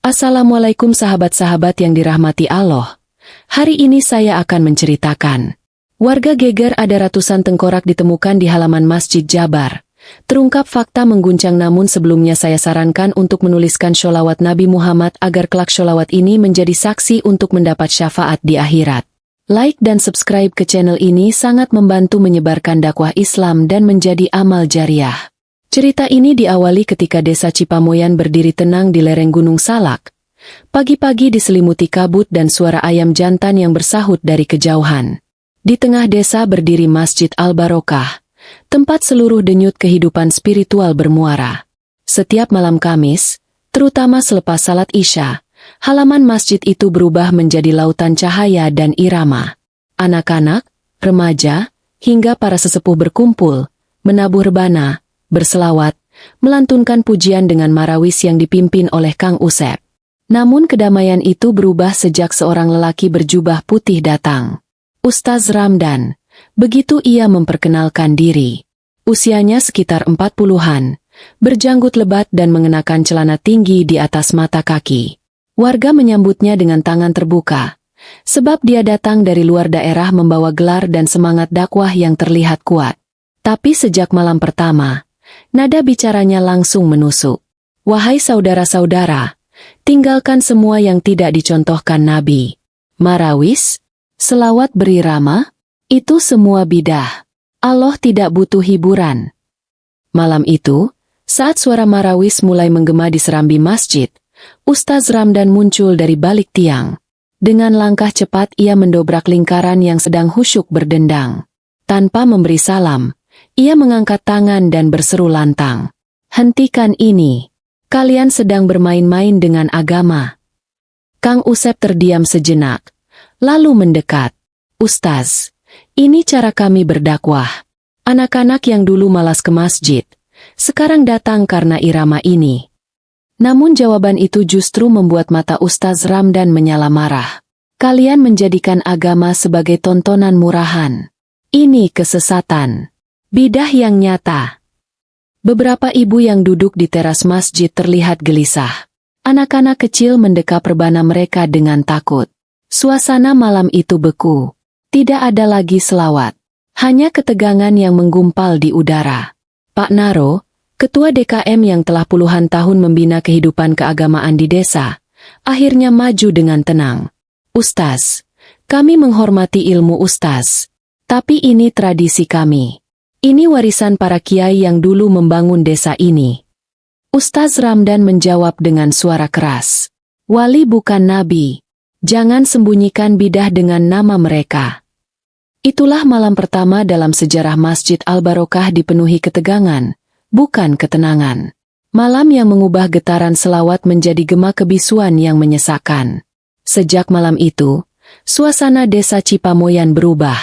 Assalamualaikum sahabat-sahabat yang dirahmati Allah. Hari ini saya akan menceritakan. Warga geger ada ratusan tengkorak ditemukan di halaman Masjid Jabar. Terungkap fakta mengguncang, namun sebelumnya saya sarankan untuk menuliskan sholawat Nabi Muhammad agar kelak sholawat ini menjadi saksi untuk mendapat syafaat di akhirat. Like dan subscribe ke channel ini sangat membantu menyebarkan dakwah Islam dan menjadi amal jariah. Cerita ini diawali ketika desa Cipamoyan berdiri tenang di lereng Gunung Salak. Pagi-pagi diselimuti kabut dan suara ayam jantan yang bersahut dari kejauhan. Di tengah desa berdiri Masjid Al-Barokah, tempat seluruh denyut kehidupan spiritual bermuara. Setiap malam Kamis, terutama selepas salat Isya, halaman masjid itu berubah menjadi lautan cahaya dan irama. Anak-anak, remaja, hingga para sesepuh berkumpul, menabuh rebana, berselawat, melantunkan pujian dengan marawis yang dipimpin oleh Kang Usep. Namun kedamaian itu berubah sejak seorang lelaki berjubah putih datang. Ustaz Ramdan. Begitu ia memperkenalkan diri. Usianya sekitar 40-an, berjanggut lebat dan mengenakan celana tinggi di atas mata kaki. Warga menyambutnya dengan tangan terbuka, sebab dia datang dari luar daerah membawa gelar dan semangat dakwah yang terlihat kuat. Tapi sejak malam pertama, nada bicaranya langsung menusuk. Wahai saudara-saudara, tinggalkan semua yang tidak dicontohkan Nabi. Marawis, selawat berirama, itu semua bidah. Allah tidak butuh hiburan. Malam itu, saat suara marawis mulai menggema di serambi masjid, Ustaz Ramdan muncul dari balik tiang. Dengan langkah cepat ia mendobrak lingkaran yang sedang khusyuk berdendang. Tanpa memberi salam, ia mengangkat tangan dan berseru lantang. Hentikan ini. Kalian sedang bermain-main dengan agama. Kang Usep terdiam sejenak, lalu mendekat. Ustaz, ini cara kami berdakwah. Anak-anak yang dulu malas ke masjid, sekarang datang karena irama ini. Namun jawaban itu justru membuat mata Ustaz Ramdan menyala marah. Kalian menjadikan agama sebagai tontonan murahan. Ini kesesatan. Bidah yang nyata. Beberapa ibu yang duduk di teras masjid terlihat gelisah. Anak-anak kecil mendekap rebana mereka dengan takut. Suasana malam itu beku. Tidak ada lagi selawat. Hanya ketegangan yang menggumpal di udara. Pak Naro, ketua DKM yang telah puluhan tahun membina kehidupan keagamaan di desa, akhirnya maju dengan tenang. Ustaz, kami menghormati ilmu Ustaz. Tapi ini tradisi kami. Ini warisan para kiai yang dulu membangun desa ini. Ustaz Ramdan menjawab dengan suara keras. Wali bukan nabi. Jangan sembunyikan bidah dengan nama mereka. Itulah malam pertama dalam sejarah Masjid Al-Barokah dipenuhi ketegangan, bukan ketenangan. Malam yang mengubah getaran selawat menjadi gema kebisuan yang menyesakan. Sejak malam itu, suasana desa Cipamoyan berubah.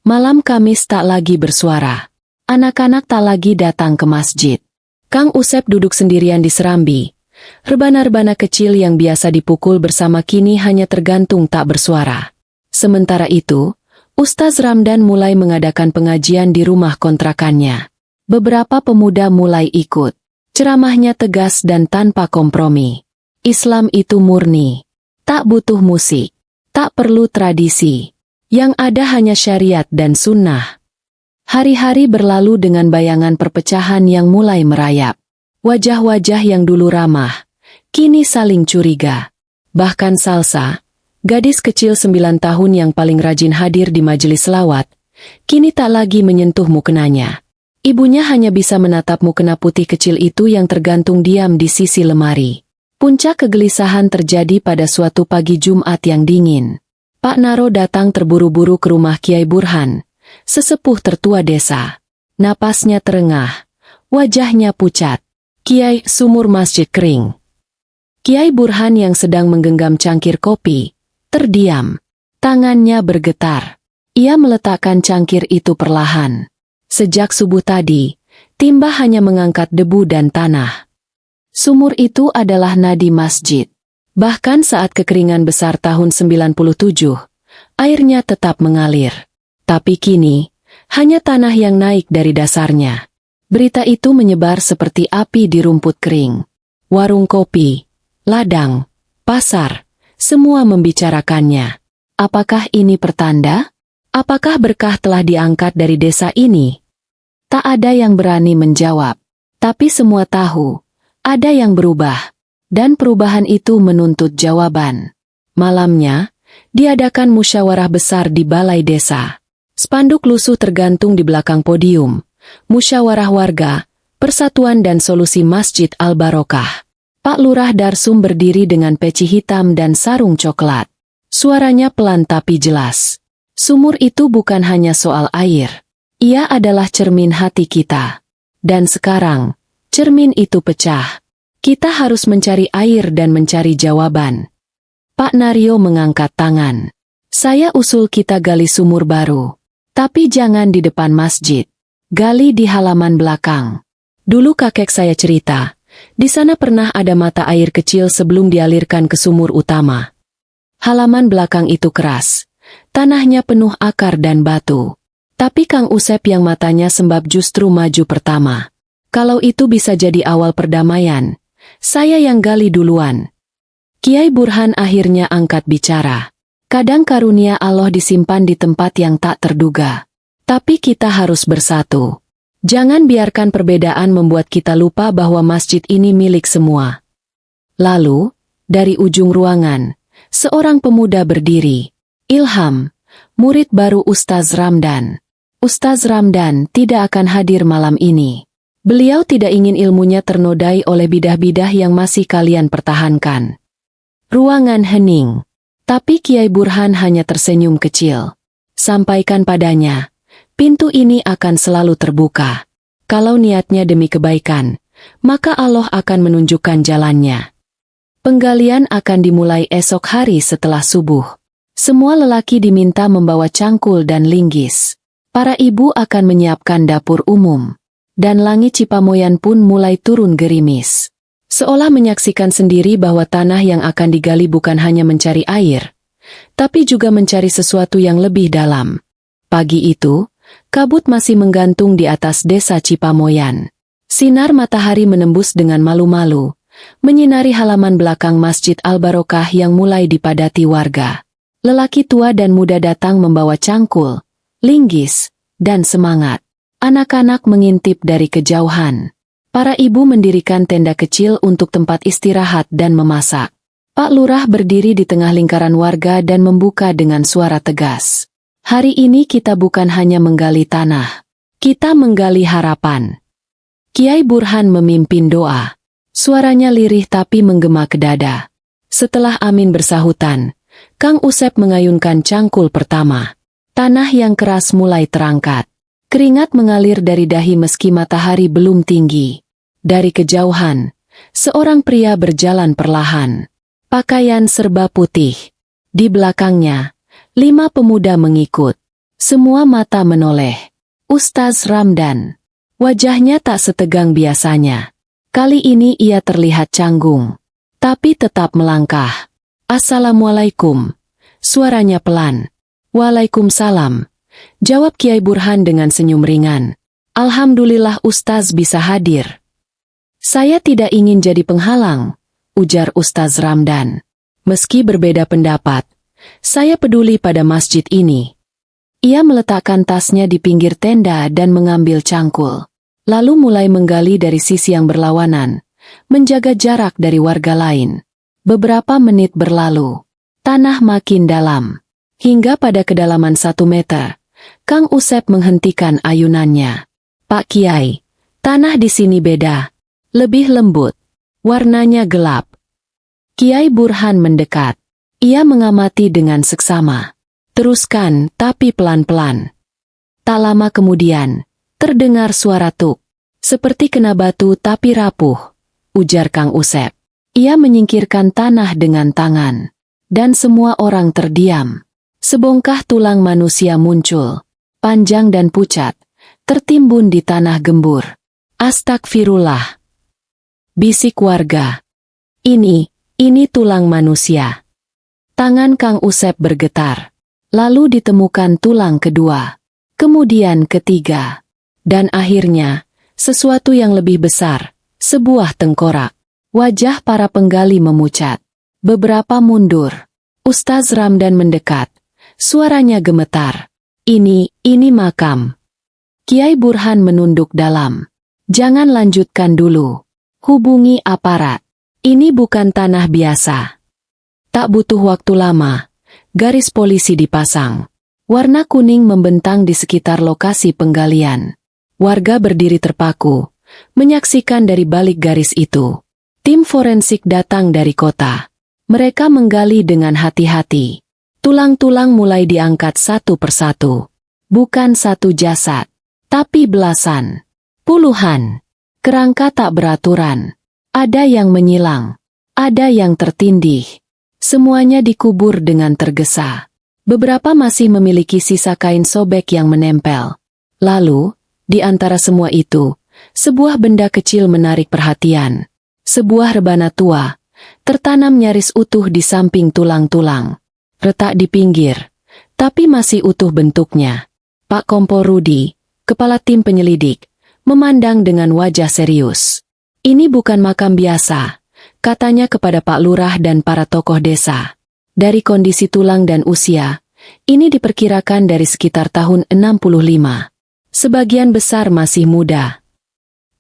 Malam Kamis tak lagi bersuara. Anak-anak tak lagi datang ke masjid. Kang Usep duduk sendirian di serambi. Rebana-rebana kecil yang biasa dipukul bersama kini hanya tergantung tak bersuara. Sementara itu, Ustaz Ramdan mulai mengadakan pengajian di rumah kontrakannya. Beberapa pemuda mulai ikut. Ceramahnya tegas dan tanpa kompromi. Islam itu murni. Tak butuh musik. Tak perlu tradisi. Yang ada hanya syariat dan sunnah. Hari-hari berlalu dengan bayangan perpecahan yang mulai merayap. Wajah-wajah yang dulu ramah, kini saling curiga. Bahkan Salsa, gadis kecil 9 tahun yang paling rajin hadir di majelis selawat, kini tak lagi menyentuh mukenanya. Ibunya hanya bisa menatap mukena putih kecil itu yang tergantung diam di sisi lemari. Puncak kegelisahan terjadi pada suatu pagi Jumat yang dingin. Pak Naro datang terburu-buru ke rumah Kiai Burhan, sesepuh tertua desa. Napasnya terengah, wajahnya pucat. Kiai, sumur masjid kering. Kiai Burhan yang sedang menggenggam cangkir kopi, terdiam. Tangannya bergetar. Ia meletakkan cangkir itu perlahan. Sejak subuh tadi, timba hanya mengangkat debu dan tanah. Sumur itu adalah nadi masjid. Bahkan saat kekeringan besar tahun 97, airnya tetap mengalir. Tapi kini, hanya tanah yang naik dari dasarnya. Berita itu menyebar seperti api di rumput kering. Warung kopi, ladang, pasar, semua membicarakannya. Apakah ini pertanda? Apakah berkah telah diangkat dari desa ini? Tak ada yang berani menjawab. Tapi semua tahu, ada yang berubah. Dan perubahan itu menuntut jawaban. Malamnya, diadakan musyawarah besar di balai desa. Spanduk lusuh tergantung di belakang podium. Musyawarah warga, persatuan dan solusi Masjid Al-Barokah. Pak Lurah Darsum berdiri dengan peci hitam dan sarung coklat. Suaranya pelan tapi jelas. Sumur itu bukan hanya soal air. Ia adalah cermin hati kita. Dan sekarang, cermin itu pecah. Kita harus mencari air dan mencari jawaban. Pak Naryo mengangkat tangan. Saya usul kita gali sumur baru. Tapi jangan di depan masjid. Gali di halaman belakang. Dulu kakek saya cerita, di sana pernah ada mata air kecil sebelum dialirkan ke sumur utama. Halaman belakang itu keras. Tanahnya penuh akar dan batu. Tapi Kang Usep yang matanya sembab justru maju pertama. Kalau itu bisa jadi awal perdamaian, saya yang gali duluan. Kiai Burhan akhirnya angkat bicara. Kadang karunia Allah disimpan di tempat yang tak terduga. Tapi kita harus bersatu. Jangan biarkan perbedaan membuat kita lupa bahwa masjid ini milik semua. Lalu, dari ujung ruangan, seorang pemuda berdiri. Ilham, murid baru Ustaz Ramdan. Ustaz Ramdan tidak akan hadir malam ini. Beliau tidak ingin ilmunya ternodai oleh bidah-bidah yang masih kalian pertahankan. Ruangan hening. Tapi Kiai Burhan hanya tersenyum kecil. Sampaikan padanya, pintu ini akan selalu terbuka. Kalau niatnya demi kebaikan, maka Allah akan menunjukkan jalannya. Penggalian akan dimulai esok hari setelah subuh. Semua lelaki diminta membawa cangkul dan linggis. Para ibu akan menyiapkan dapur umum. Dan langit Cipamoyan pun mulai turun gerimis. Seolah menyaksikan sendiri bahwa tanah yang akan digali bukan hanya mencari air, tapi juga mencari sesuatu yang lebih dalam. Pagi itu, kabut masih menggantung di atas desa Cipamoyan. Sinar matahari menembus dengan malu-malu, menyinari halaman belakang Masjid Al-Barokah yang mulai dipadati warga. Lelaki tua dan muda datang membawa cangkul, linggis, dan semangat. Anak-anak mengintip dari kejauhan. Para ibu mendirikan tenda kecil untuk tempat istirahat dan memasak. Pak Lurah berdiri di tengah lingkaran warga dan membuka dengan suara tegas. Hari ini kita bukan hanya menggali tanah. Kita menggali harapan. Kiai Burhan memimpin doa. Suaranya lirih tapi menggema ke dada. Setelah amin bersahutan, Kang Usep mengayunkan cangkul pertama. Tanah yang keras mulai terangkat. Keringat mengalir dari dahi meski matahari belum tinggi. Dari kejauhan, seorang pria berjalan perlahan. Pakaian serba putih. Di belakangnya, 5 pemuda mengikut. Semua mata menoleh. Ustaz Ramdan. Wajahnya tak setegang biasanya. Kali ini ia terlihat canggung. Tapi tetap melangkah. Assalamualaikum. Suaranya pelan. Waalaikumsalam. Jawab Kiai Burhan dengan senyum ringan. Alhamdulillah Ustaz bisa hadir. Saya tidak ingin jadi penghalang, ujar Ustaz Ramdan. Meski berbeda pendapat, saya peduli pada masjid ini. Ia meletakkan tasnya di pinggir tenda dan mengambil cangkul. Lalu mulai menggali dari sisi yang berlawanan, menjaga jarak dari warga lain. Beberapa menit berlalu. Tanah makin dalam. Hingga pada kedalaman 1 meter. Kang Usep menghentikan ayunannya. Pak Kiai, tanah di sini beda. Lebih lembut. Warnanya gelap. Kiai Burhan mendekat. Ia mengamati dengan seksama. Teruskan, tapi pelan-pelan. Tak lama kemudian, terdengar suara tuk. Seperti kena batu tapi rapuh, ujar Kang Usep. Ia menyingkirkan tanah dengan tangan. Dan semua orang terdiam. Sebongkah tulang manusia muncul, panjang dan pucat, tertimbun di tanah gembur. Astagfirullah. Bisik warga. Ini tulang manusia. Tangan Kang Usep bergetar. Lalu ditemukan tulang kedua. Kemudian ketiga. Dan akhirnya, sesuatu yang lebih besar, sebuah tengkorak. Wajah para penggali memucat. Beberapa mundur. Ustaz Ramdan mendekat. Suaranya gemetar. Ini makam. Kiai Burhan menunduk dalam. Jangan lanjutkan dulu. Hubungi aparat. Ini bukan tanah biasa. Tak butuh waktu lama. Garis polisi dipasang. Warna kuning membentang di sekitar lokasi penggalian. Warga berdiri terpaku, menyaksikan dari balik garis itu. Tim forensik datang dari kota. Mereka menggali dengan hati-hati. Tulang-tulang mulai diangkat satu persatu. Bukan satu jasad, tapi belasan. Puluhan. Kerangka tak beraturan. Ada yang menyilang. Ada yang tertindih. Semuanya dikubur dengan tergesa. Beberapa masih memiliki sisa kain sobek yang menempel. Lalu, di antara semua itu, sebuah benda kecil menarik perhatian. Sebuah rebana tua, tertanam nyaris utuh di samping tulang-tulang. Retak di pinggir, tapi masih utuh bentuknya. Pak Kompol Rudi, kepala tim penyelidik, memandang dengan wajah serius. Ini bukan makam biasa, katanya kepada Pak Lurah dan para tokoh desa. Dari kondisi tulang dan usia, ini diperkirakan dari sekitar tahun 65. Sebagian besar masih muda.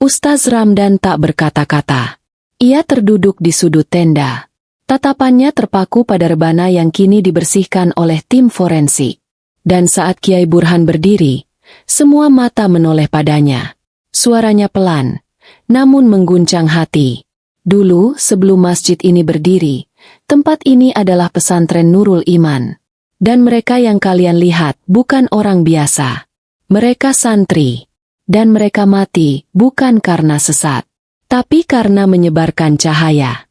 Ustaz Ramdan tak berkata-kata. Ia terduduk di sudut tenda. Tatapannya terpaku pada rebana yang kini dibersihkan oleh tim forensik. Dan saat Kiai Burhan berdiri, semua mata menoleh padanya. Suaranya pelan, namun mengguncang hati. Dulu, sebelum masjid ini berdiri, tempat ini adalah pesantren Nurul Iman. Dan mereka yang kalian lihat bukan orang biasa. Mereka santri. Dan mereka mati bukan karena sesat, tapi karena menyebarkan cahaya.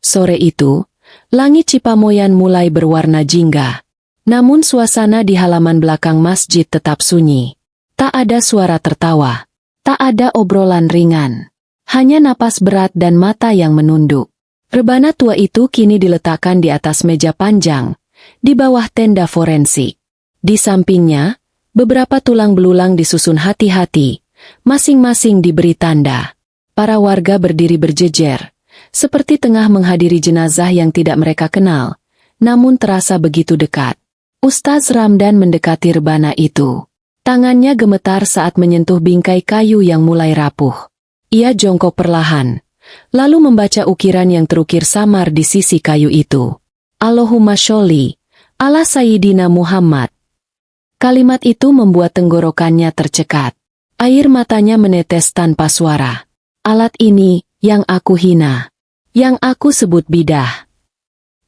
Sore itu, langit Cipamoyan mulai berwarna jingga. Namun suasana di halaman belakang masjid tetap sunyi. Tak ada suara tertawa. Tak ada obrolan ringan. Hanya napas berat dan mata yang menunduk. Rebana tua itu kini diletakkan di atas meja panjang, di bawah tenda forensik. Di sampingnya, beberapa tulang belulang disusun hati-hati, masing-masing diberi tanda. Para warga berdiri berjejer, seperti tengah menghadiri jenazah yang tidak mereka kenal, namun terasa begitu dekat. Ustaz Ramdan mendekati rebana itu. Tangannya gemetar saat menyentuh bingkai kayu yang mulai rapuh. Ia jongkok perlahan, lalu membaca ukiran yang terukir samar di sisi kayu itu. Allahumma sholli ala Sayyidina Muhammad. Kalimat itu membuat tenggorokannya tercekat. Air matanya menetes tanpa suara. Alat ini, yang aku hina. Yang aku sebut bidah.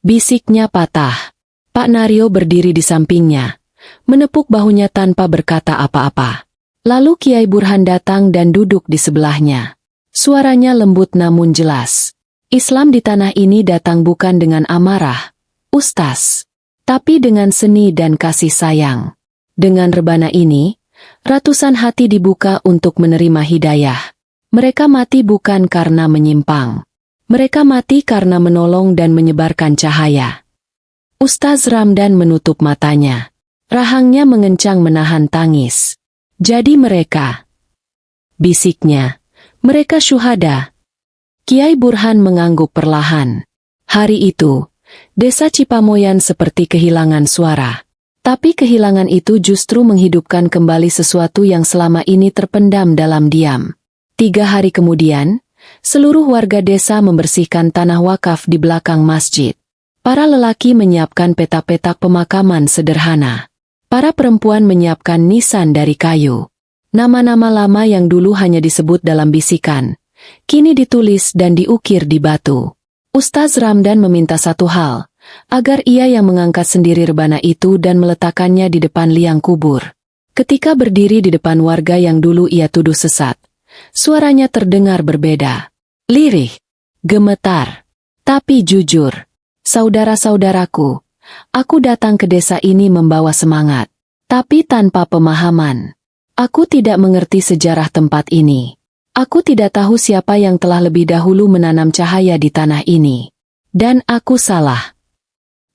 Bisiknya patah. Pak Naryo berdiri di sampingnya, menepuk bahunya tanpa berkata apa-apa. Lalu Kiai Burhan datang dan duduk di sebelahnya. Suaranya lembut namun jelas. Islam di tanah ini datang bukan dengan amarah, Ustaz, tapi dengan seni dan kasih sayang. Dengan rebana ini, ratusan hati dibuka untuk menerima hidayah. Mereka mati bukan karena menyimpang. Mereka mati karena menolong dan menyebarkan cahaya. Ustaz Ramdan menutup matanya. Rahangnya mengencang menahan tangis. Jadi mereka, bisiknya, mereka syuhada. Kiai Burhan mengangguk perlahan. Hari itu, desa Cipamoyan seperti kehilangan suara. Tapi kehilangan itu justru menghidupkan kembali sesuatu yang selama ini terpendam dalam diam. 3 hari kemudian, seluruh warga desa membersihkan tanah wakaf di belakang masjid. Para lelaki menyiapkan petak-petak pemakaman sederhana. Para perempuan menyiapkan nisan dari kayu. Nama-nama lama yang dulu hanya disebut dalam bisikan, kini ditulis dan diukir di batu. Ustaz Ramdan meminta satu hal, agar ia yang mengangkat sendiri rebana itu dan meletakkannya di depan liang kubur. Ketika berdiri di depan warga yang dulu ia tuduh sesat, suaranya terdengar berbeda. Lirih, gemetar, tapi jujur. Saudara-saudaraku, aku datang ke desa ini membawa semangat, tapi tanpa pemahaman. Aku tidak mengerti sejarah tempat ini. Aku tidak tahu siapa yang telah lebih dahulu menanam cahaya di tanah ini. Dan aku salah.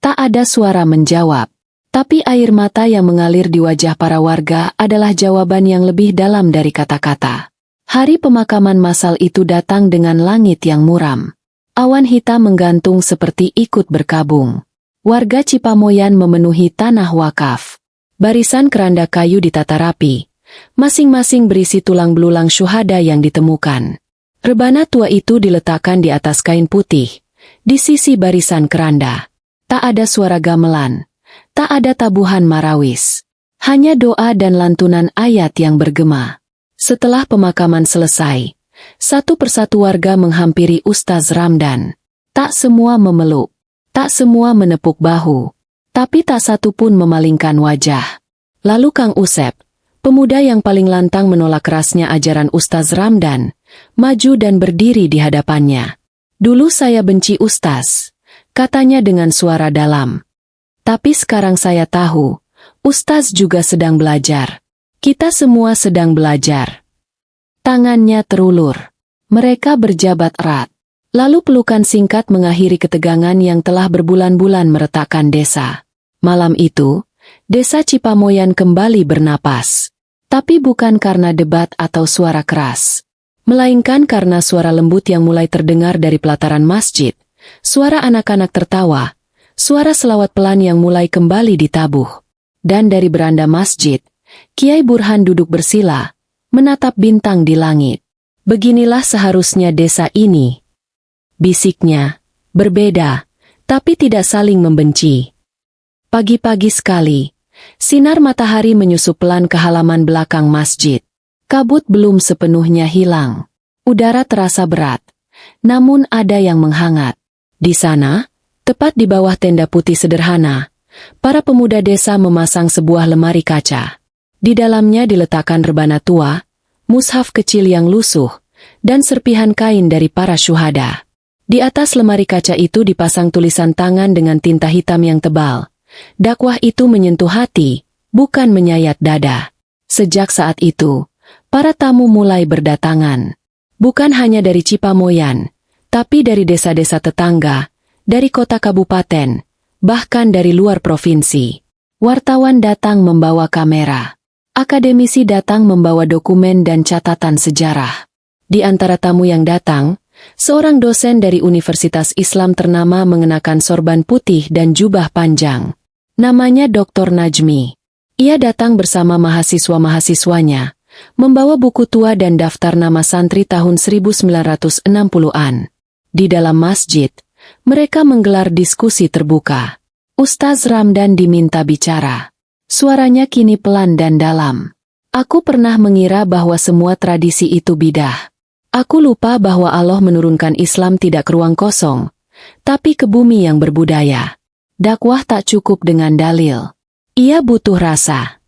Tak ada suara menjawab, tapi air mata yang mengalir di wajah para warga adalah jawaban yang lebih dalam dari kata-kata. Hari pemakaman massal itu datang dengan langit yang muram. Awan hitam menggantung seperti ikut berkabung. Warga Cipamoyan memenuhi tanah wakaf. Barisan keranda kayu ditata rapi. Masing-masing berisi tulang belulang syuhada yang ditemukan. Rebana tua itu diletakkan di atas kain putih, di sisi barisan keranda. Tak ada suara gamelan, tak ada tabuhan marawis. Hanya doa dan lantunan ayat yang bergema. Setelah pemakaman selesai, satu persatu warga menghampiri Ustaz Ramdan. Tak semua memeluk, tak semua menepuk bahu, tapi tak satu pun memalingkan wajah. Lalu Kang Usep, pemuda yang paling lantang menolak kerasnya ajaran Ustaz Ramdan, maju dan berdiri di hadapannya. "Dulu saya benci Ustaz," katanya dengan suara dalam. "Tapi sekarang saya tahu, Ustaz juga sedang belajar. Kita semua sedang belajar." Tangannya terulur. Mereka berjabat erat. Lalu pelukan singkat mengakhiri ketegangan yang telah berbulan-bulan meretakkan desa. Malam itu, desa Cipamoyan kembali bernapas. Tapi bukan karena debat atau suara keras, melainkan karena suara lembut yang mulai terdengar dari pelataran masjid, suara anak-anak tertawa, suara selawat pelan yang mulai kembali ditabuh. Dan dari beranda masjid, Kiai Burhan duduk bersila, menatap bintang di langit. "Beginilah seharusnya desa ini," bisiknya, "berbeda, tapi tidak saling membenci." Pagi-pagi sekali, sinar matahari menyusup pelan ke halaman belakang masjid. Kabut belum sepenuhnya hilang. Udara terasa berat, namun ada yang menghangat. Di sana, tepat di bawah tenda putih sederhana, para pemuda desa memasang sebuah lemari kaca. Di dalamnya diletakkan rebana tua, mushaf kecil yang lusuh, dan serpihan kain dari para syuhada. Di atas lemari kaca itu dipasang tulisan tangan dengan tinta hitam yang tebal. Dakwah itu menyentuh hati, bukan menyayat dada. Sejak saat itu, para tamu mulai berdatangan. Bukan hanya dari Cipamoyan, tapi dari desa-desa tetangga, dari kota kabupaten, bahkan dari luar provinsi. Wartawan datang membawa kamera. Akademisi datang membawa dokumen dan catatan sejarah. Di antara tamu yang datang, seorang dosen dari Universitas Islam ternama mengenakan sorban putih dan jubah panjang. Namanya Dr. Najmi. Ia datang bersama mahasiswa-mahasiswanya, membawa buku tua dan daftar nama santri tahun 1960-an. Di dalam masjid, mereka menggelar diskusi terbuka. Ustaz Ramdan diminta bicara. Suaranya kini pelan dan dalam. "Aku pernah mengira bahwa semua tradisi itu bidah. Aku lupa bahwa Allah menurunkan Islam tidak ke ruang kosong, tapi ke bumi yang berbudaya. Dakwah tak cukup dengan dalil. Ia butuh rasa."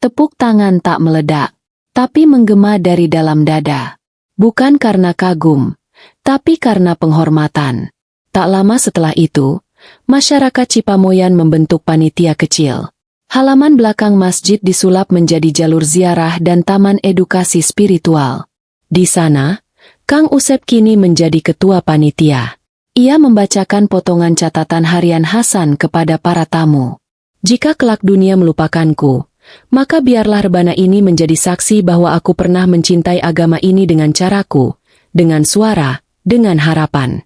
Tepuk tangan tak meledak, tapi menggema dari dalam dada. Bukan karena kagum, tapi karena penghormatan. Tak lama setelah itu, masyarakat Cipamoyan membentuk panitia kecil. Halaman belakang masjid disulap menjadi jalur ziarah dan taman edukasi spiritual. Di sana, Kang Usep kini menjadi ketua panitia. Ia membacakan potongan catatan harian Hasan kepada para tamu. "Jika kelak dunia melupakanku, maka biarlah rebana ini menjadi saksi bahwa aku pernah mencintai agama ini dengan caraku, dengan suara, dengan harapan."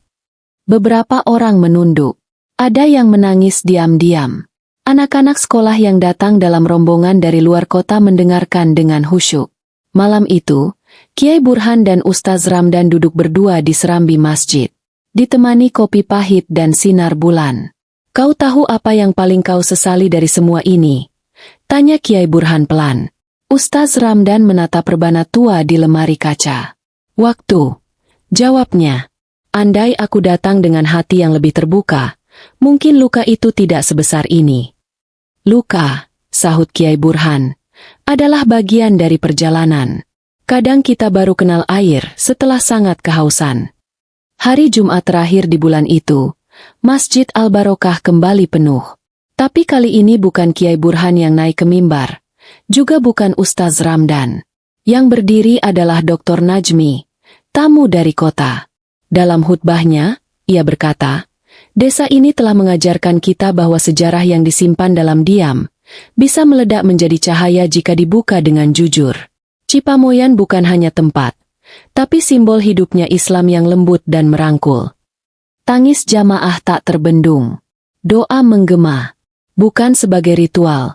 Beberapa orang menunduk. Ada yang menangis diam-diam. Anak-anak sekolah yang datang dalam rombongan dari luar kota mendengarkan dengan khusyuk. Malam itu, Kiai Burhan dan Ustaz Ramdan duduk berdua di serambi masjid, ditemani kopi pahit dan sinar bulan. "Kau tahu apa yang paling kau sesali dari semua ini?" tanya Kiai Burhan pelan. Ustaz Ramdan menatap rebana tua di lemari kaca. "Waktu," jawabnya. "Andai aku datang dengan hati yang lebih terbuka, mungkin luka itu tidak sebesar ini." "Luka," sahut Kiai Burhan, "adalah bagian dari perjalanan. Kadang kita baru kenal air setelah sangat kehausan." Hari Jumat terakhir di bulan itu, Masjid Al-Barokah kembali penuh. Tapi kali ini bukan Kiai Burhan yang naik ke mimbar, juga bukan Ustaz Ramdan. Yang berdiri adalah Dr. Najmi, tamu dari kota. Dalam khutbahnya, ia berkata, "Desa ini telah mengajarkan kita bahwa sejarah yang disimpan dalam diam bisa meledak menjadi cahaya jika dibuka dengan jujur. Cipamoyan bukan hanya tempat, tapi simbol hidupnya Islam yang lembut dan merangkul." Tangis jamaah tak terbendung. Doa menggema. Bukan sebagai ritual,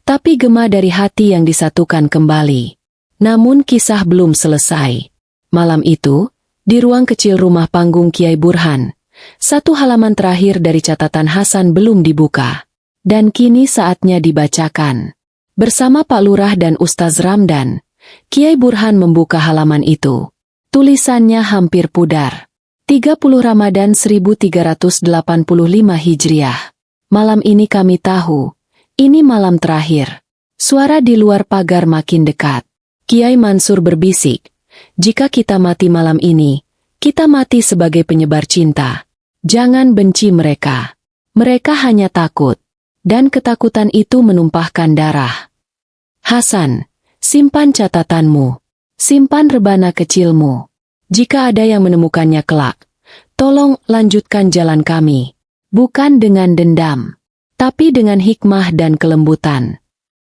tapi gema dari hati yang disatukan kembali. Namun kisah belum selesai. Malam itu, di ruang kecil rumah panggung Kiai Burhan, satu halaman terakhir dari catatan Hasan belum dibuka. Dan kini saatnya dibacakan. Bersama Pak Lurah dan Ustaz Ramdan, Kiai Burhan membuka halaman itu. Tulisannya hampir pudar. 30 Ramadan 1385 Hijriah. Malam ini kami tahu, ini malam terakhir. Suara di luar pagar makin dekat. Kiai Mansur berbisik, jika kita mati malam ini, kita mati sebagai penyebar cinta. Jangan benci mereka. Mereka hanya takut. Dan ketakutan itu menumpahkan darah. Hasan, simpan catatanmu. Simpan rebana kecilmu. Jika ada yang menemukannya kelak, tolong lanjutkan jalan kami. Bukan dengan dendam, tapi dengan hikmah dan kelembutan.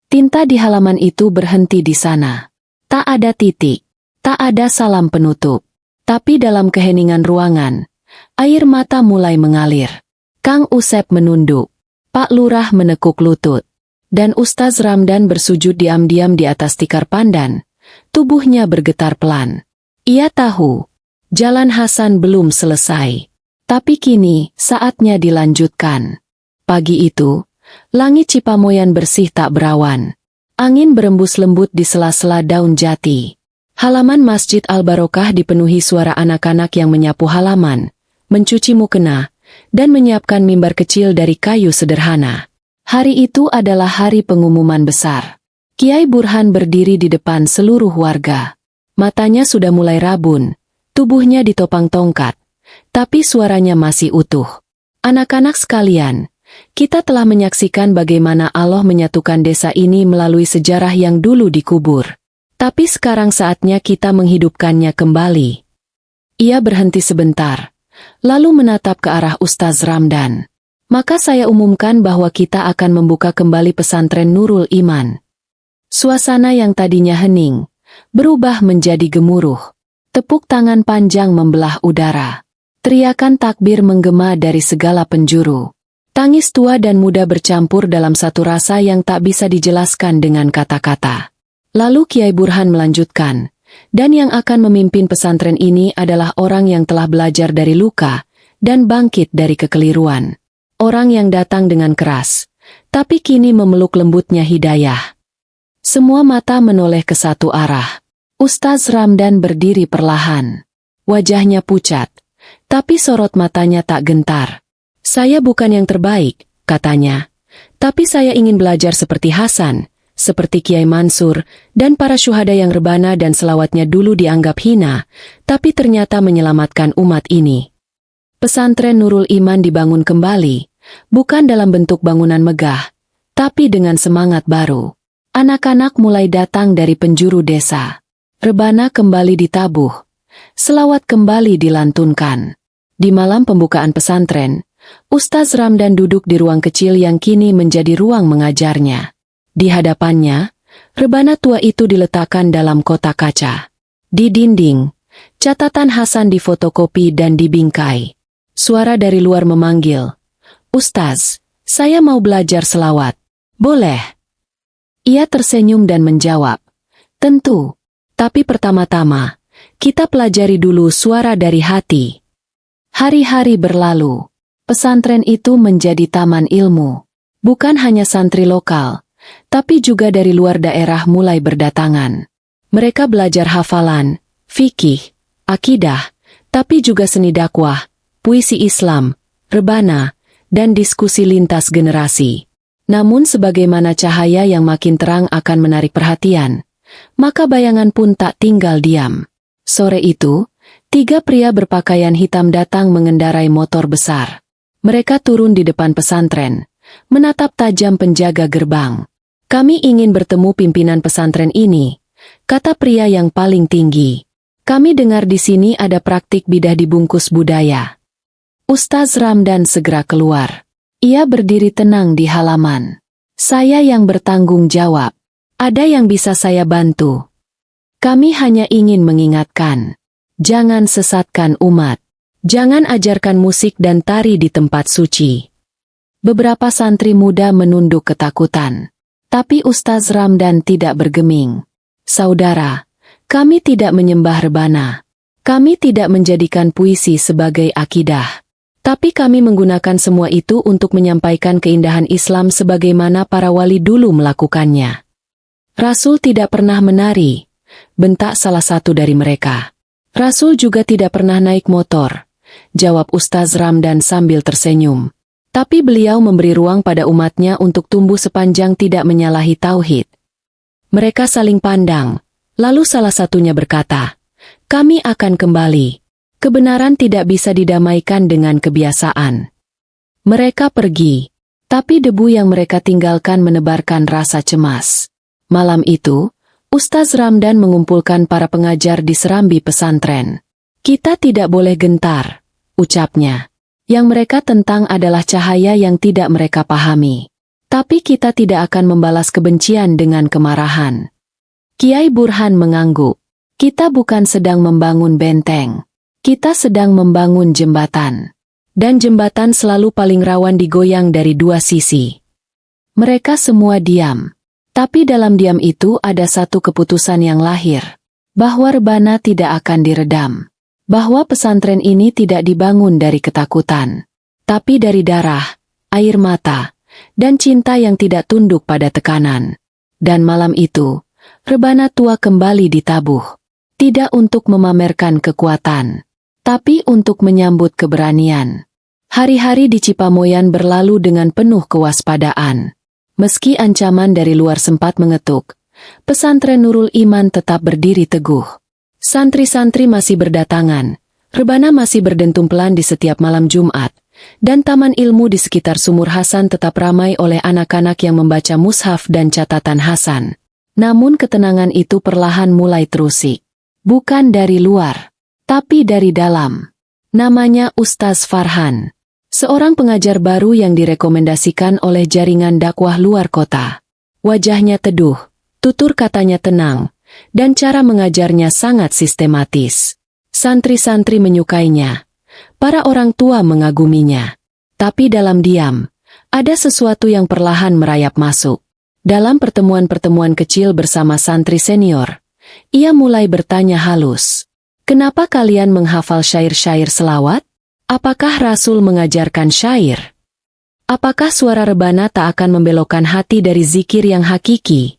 Tinta di halaman itu berhenti di sana. Tak ada titik, tak ada salam penutup. Tapi dalam keheningan ruangan, air mata mulai mengalir. Kang Usep menunduk, Pak Lurah menekuk lutut, dan Ustaz Ramdan bersujud diam-diam di atas tikar pandan. Tubuhnya bergetar pelan. Ia tahu, jalan Hasan belum selesai. Tapi kini, saatnya dilanjutkan. Pagi itu, langit Cipamoyan bersih tak berawan. Angin berembus lembut di sela-sela daun jati. Halaman Masjid Al-Barokah dipenuhi suara anak-anak yang menyapu halaman, mencuci mukena, dan menyiapkan mimbar kecil dari kayu sederhana. Hari itu adalah hari pengumuman besar. Kiai Burhan berdiri di depan seluruh warga. Matanya sudah mulai rabun, tubuhnya ditopang tongkat. Tapi suaranya masih utuh. Anak-anak sekalian, kita telah menyaksikan bagaimana Allah menyatukan desa ini melalui sejarah yang dulu dikubur. Tapi sekarang saatnya kita menghidupkannya kembali. Ia berhenti sebentar, lalu menatap ke arah Ustaz Ramdan. Maka saya umumkan bahwa kita akan membuka kembali pesantren Nurul Iman. Suasana yang tadinya hening, berubah menjadi gemuruh. Tepuk tangan panjang membelah udara. Teriakan takbir menggema dari segala penjuru. Tangis tua dan muda bercampur dalam satu rasa yang tak bisa dijelaskan dengan kata-kata. Lalu Kiai Burhan melanjutkan, dan yang akan memimpin pesantren ini adalah orang yang telah belajar dari luka dan bangkit dari kekeliruan. Orang yang datang dengan keras, tapi kini memeluk lembutnya hidayah. Semua mata menoleh ke satu arah. Ustaz Ramdan berdiri perlahan. Wajahnya pucat. Tapi sorot matanya tak gentar. Saya bukan yang terbaik, katanya. Tapi saya ingin belajar seperti Hasan, seperti Kiai Mansur, dan para syuhada yang rebana dan selawatnya dulu dianggap hina, tapi ternyata menyelamatkan umat ini. Pesantren Nurul Iman dibangun kembali, bukan dalam bentuk bangunan megah, tapi dengan semangat baru. Anak-anak mulai datang dari penjuru desa. Rebana kembali ditabuh. Selawat kembali dilantunkan. Di malam pembukaan pesantren, Ustaz Ramdan duduk di ruang kecil yang kini menjadi ruang mengajarnya. Di hadapannya, rebana tua itu diletakkan dalam kotak kaca. Di dinding, catatan Hasan difotokopi dan dibingkai. Suara dari luar memanggil, "Ustaz, saya mau belajar selawat. Boleh?" Ia tersenyum dan menjawab, "Tentu, tapi pertama-tama, kita pelajari dulu suara dari hati." Hari-hari berlalu. Pesantren itu menjadi taman ilmu. Bukan hanya santri lokal, tapi juga dari luar daerah mulai berdatangan. Mereka belajar hafalan, fikih, akidah, tapi juga seni dakwah, puisi Islam, rebana, dan diskusi lintas generasi. Namun sebagaimana cahaya yang makin terang akan menarik perhatian, maka bayangan pun tak tinggal diam. Sore itu, 3 pria berpakaian hitam datang mengendarai motor besar. Mereka turun di depan pesantren, menatap tajam penjaga gerbang. "Kami ingin bertemu pimpinan pesantren ini," kata pria yang paling tinggi. "Kami dengar di sini ada praktik bidah dibungkus budaya." Ustaz Ramdan segera keluar. Ia berdiri tenang di halaman. "Saya yang bertanggung jawab. Ada yang bisa saya bantu. Kami hanya ingin mengingatkan. Jangan sesatkan umat. Jangan ajarkan musik dan tari di tempat suci. Beberapa santri muda menunduk ketakutan. Tapi Ustaz Ramdan tidak bergeming. Saudara, kami tidak menyembah rebana. Kami tidak menjadikan puisi sebagai akidah. Tapi kami menggunakan semua itu untuk menyampaikan keindahan Islam sebagaimana para wali dulu melakukannya. Rasul tidak pernah menari, bentak salah satu dari mereka. Rasul juga tidak pernah naik motor, jawab Ustaz Ramdan sambil tersenyum. Tapi beliau memberi ruang pada umatnya untuk tumbuh sepanjang tidak menyalahi tauhid. Mereka saling pandang, lalu salah satunya berkata, "Kami akan kembali. Kebenaran tidak bisa didamaikan dengan kebiasaan." Mereka pergi, tapi debu yang mereka tinggalkan menebarkan rasa cemas. Malam itu, Ustaz Ramdan mengumpulkan para pengajar di serambi pesantren. "Kita tidak boleh gentar," ucapnya. Yang mereka tentang adalah cahaya yang tidak mereka pahami. Tapi kita tidak akan membalas kebencian dengan kemarahan. Kiai Burhan mengangguk. Kita bukan sedang membangun benteng. Kita sedang membangun jembatan. Dan jembatan selalu paling rawan digoyang dari dua sisi. Mereka semua diam. Tapi dalam diam itu ada satu keputusan yang lahir. Bahwa rebana tidak akan diredam. Bahwa pesantren ini tidak dibangun dari ketakutan, tapi dari darah, air mata, dan cinta yang tidak tunduk pada tekanan. Dan malam itu, rebana tua kembali ditabuh. Tidak untuk memamerkan kekuatan, tapi untuk menyambut keberanian. Hari-hari di Cipamoyan berlalu dengan penuh kewaspadaan. Meski ancaman dari luar sempat mengetuk, pesantren Nurul Iman tetap berdiri teguh. Santri-santri masih berdatangan, rebana masih berdentum pelan di setiap malam Jumat, dan taman ilmu di sekitar Sumur Hasan tetap ramai oleh anak-anak yang membaca mushaf dan catatan Hasan. Namun ketenangan itu perlahan mulai terusik. Bukan dari luar, tapi dari dalam. Namanya Ustaz Farhan, seorang pengajar baru yang direkomendasikan oleh jaringan dakwah luar kota. Wajahnya teduh, tutur katanya tenang, dan cara mengajarnya sangat sistematis. Santri-santri menyukainya. Para orang tua mengaguminya. Tapi dalam diam, ada sesuatu yang perlahan merayap masuk. Dalam pertemuan-pertemuan kecil bersama santri senior, ia mulai bertanya halus. "Kenapa kalian menghafal syair-syair selawat? Apakah Rasul mengajarkan syair? Apakah suara rebana tak akan membelokkan hati dari zikir yang hakiki?"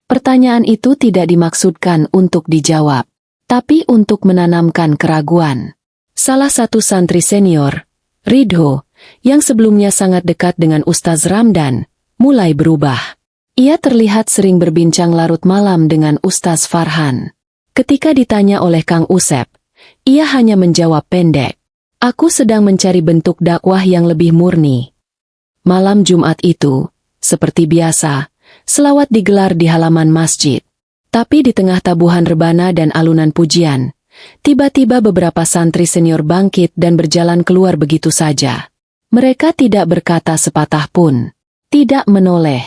Pertanyaan itu tidak dimaksudkan untuk dijawab, tapi untuk menanamkan keraguan. Salah satu santri senior, Ridho, yang sebelumnya sangat dekat dengan Ustaz Ramdan, mulai berubah. Ia terlihat sering berbincang larut malam dengan Ustaz Farhan. Ketika ditanya oleh Kang Usep, ia hanya menjawab pendek, "Aku sedang mencari bentuk dakwah yang lebih murni." Malam Jumat itu, seperti biasa, selawat digelar di halaman masjid. Tapi di tengah tabuhan rebana dan alunan pujian, tiba-tiba beberapa santri senior bangkit dan berjalan keluar begitu saja. Mereka tidak berkata sepatah pun, tidak menoleh,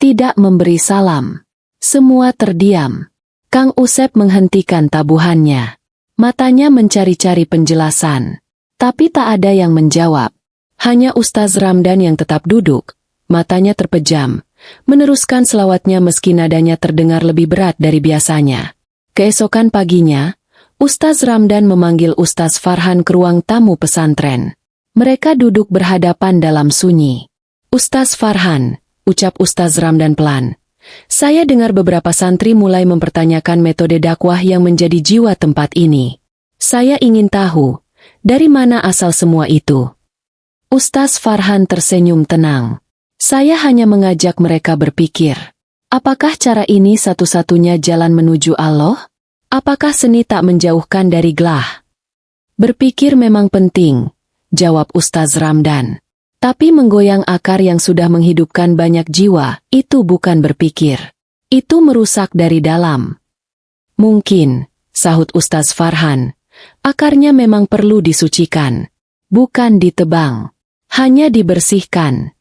tidak memberi salam. Semua terdiam. Kang Usep menghentikan tabuhannya. Matanya mencari-cari penjelasan. Tapi tak ada yang menjawab. Hanya Ustaz Ramdan yang tetap duduk, matanya terpejam, meneruskan selawatnya meski nadanya terdengar lebih berat dari biasanya. Keesokan paginya, Ustaz Ramdan memanggil Ustaz Farhan ke ruang tamu pesantren. Mereka duduk berhadapan dalam sunyi. "Ustaz Farhan," ucap Ustaz Ramdan pelan, "saya dengar beberapa santri mulai mempertanyakan metode dakwah yang menjadi jiwa tempat ini. Saya ingin tahu, dari mana asal semua itu?" Ustaz Farhan tersenyum tenang. "Saya hanya mengajak mereka berpikir. Apakah cara ini satu-satunya jalan menuju Allah? Apakah seni tak menjauhkan dari gelah?" "Berpikir memang penting," jawab Ustaz Ramdan. "Tapi menggoyang akar yang sudah menghidupkan banyak jiwa, itu bukan berpikir. Itu merusak dari dalam." "Mungkin," sahut Ustaz Farhan, "akarnya memang perlu disucikan. Bukan ditebang, hanya dibersihkan."